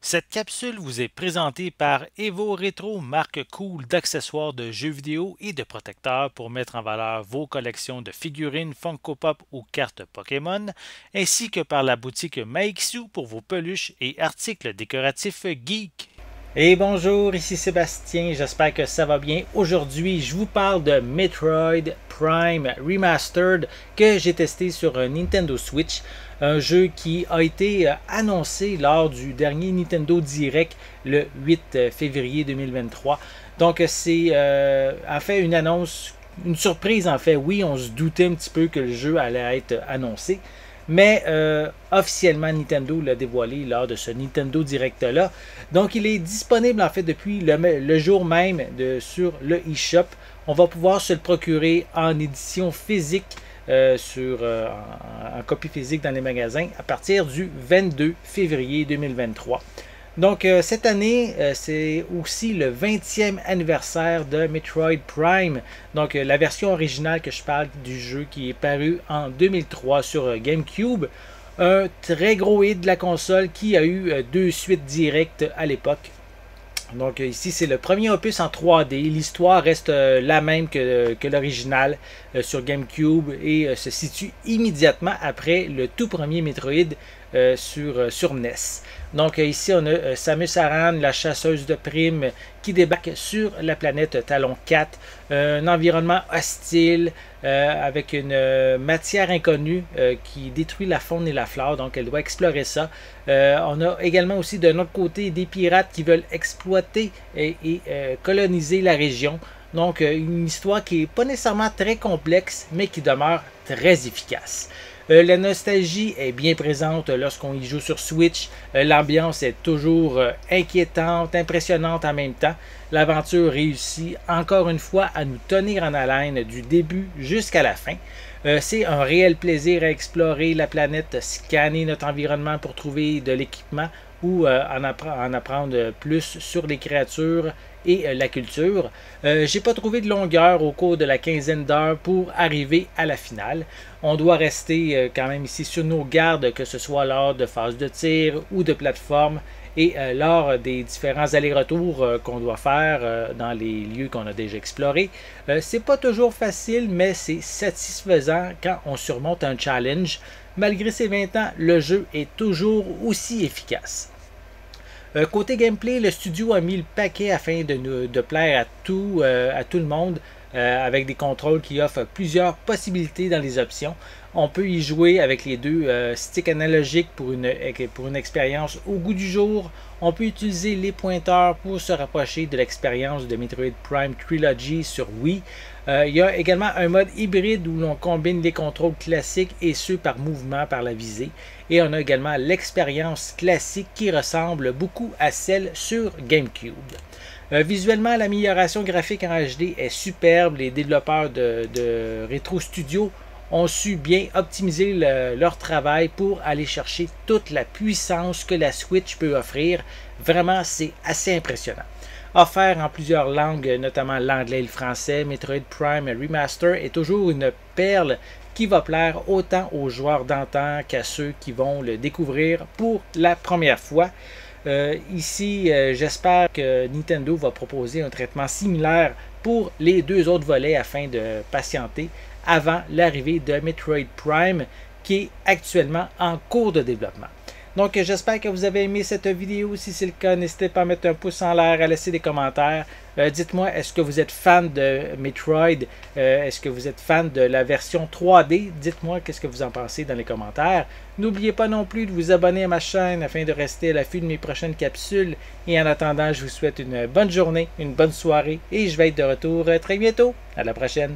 Cette capsule vous est présentée par Evo Retro, marque cool d'accessoires de jeux vidéo et de protecteurs pour mettre en valeur vos collections de figurines Funko Pop ou cartes Pokémon, ainsi que par la boutique Maixu pour vos peluches et articles décoratifs geek. Et bonjour, ici Sébastien, j'espère que ça va bien. Aujourd'hui, je vous parle de Metroid Prime Remastered que j'ai testé sur un Nintendo Switch, un jeu qui a été annoncé lors du dernier Nintendo Direct le 8 février 2023. Donc c'est en fait une annonce, une surprise en fait. Oui, on se doutait un petit peu que le jeu allait être annoncé. Mais officiellement, Nintendo l'a dévoilé lors de ce Nintendo Direct-là. Donc, il est disponible en fait depuis le jour même sur le eShop. On va pouvoir se le procurer en édition physique, en copie physique dans les magasins à partir du 22 février 2023. Donc, cette année, c'est aussi le 20e anniversaire de Metroid Prime. Donc, la version originale que je parle du jeu qui est paru en 2003 sur GameCube. Un très gros hit de la console qui a eu deux suites directes à l'époque. Donc ici c'est le premier opus en 3D, l'histoire reste la même que l'original sur GameCube et se situe immédiatement après le tout premier Metroid sur NES. Donc ici on a Samus Aran, la chasseuse de primes, qui débarque sur la planète Talon 4, un environnement hostile avec une matière inconnue qui détruit la faune et la flore, donc elle doit explorer ça. On a également aussi de notre côté des pirates qui veulent exploiter et coloniser la région. Donc une histoire qui n'est pas nécessairement très complexe, mais qui demeure très efficace. La nostalgie est bien présente lorsqu'on y joue sur Switch. L'ambiance est toujours inquiétante, impressionnante en même temps. L'aventure réussit encore une fois à nous tenir en haleine du début jusqu'à la fin. C'est un réel plaisir à explorer la planète, scanner notre environnement pour trouver de l'équipement ou en apprendre plus sur les créatures et la culture. J'ai pas trouvé de longueur au cours de la quinzaine d'heures pour arriver à la finale. On doit rester quand même ici sur nos gardes, que ce soit lors de phases de tir ou de plateforme et lors des différents allers-retours qu'on doit faire dans les lieux qu'on a déjà explorés. C'est pas toujours facile, mais c'est satisfaisant quand on surmonte un challenge. Malgré ses 20 ans, le jeu est toujours aussi efficace. Côté gameplay, le studio a mis le paquet afin de plaire à tout le monde avec des contrôles qui offrent plusieurs possibilités dans les options. On peut y jouer avec les deux sticks analogiques pour une expérience au goût du jour. On peut utiliser les pointeurs pour se rapprocher de l'expérience de Metroid Prime Trilogy sur Wii. Il y a également un mode hybride où l'on combine les contrôles classiques et ceux par mouvement par la visée. Et on a également l'expérience classique qui ressemble beaucoup à celle sur GameCube. Visuellement, l'amélioration graphique en HD est superbe. Les développeurs de Retro Studio ont su bien optimiser leur travail pour aller chercher toute la puissance que la Switch peut offrir. Vraiment, c'est assez impressionnant. Offert en plusieurs langues, notamment l'anglais et le français, Metroid Prime Remaster est toujours une perle qui va plaire autant aux joueurs d'antan qu'à ceux qui vont le découvrir pour la première fois. Ici, j'espère que Nintendo va proposer un traitement similaire pour les deux autres volets afin de patienter avant l'arrivée de Metroid Prime qui est actuellement en cours de développement. Donc j'espère que vous avez aimé cette vidéo. Si c'est le cas, n'hésitez pas à mettre un pouce en l'air, à laisser des commentaires. Dites-moi, est-ce que vous êtes fan de Metroid? Est-ce que vous êtes fan de la version 3D? Dites-moi qu'est-ce que vous en pensez dans les commentaires. N'oubliez pas non plus de vous abonner à ma chaîne afin de rester à l'affût de mes prochaines capsules. Et en attendant, je vous souhaite une bonne journée, une bonne soirée et je vais être de retour très bientôt. À la prochaine!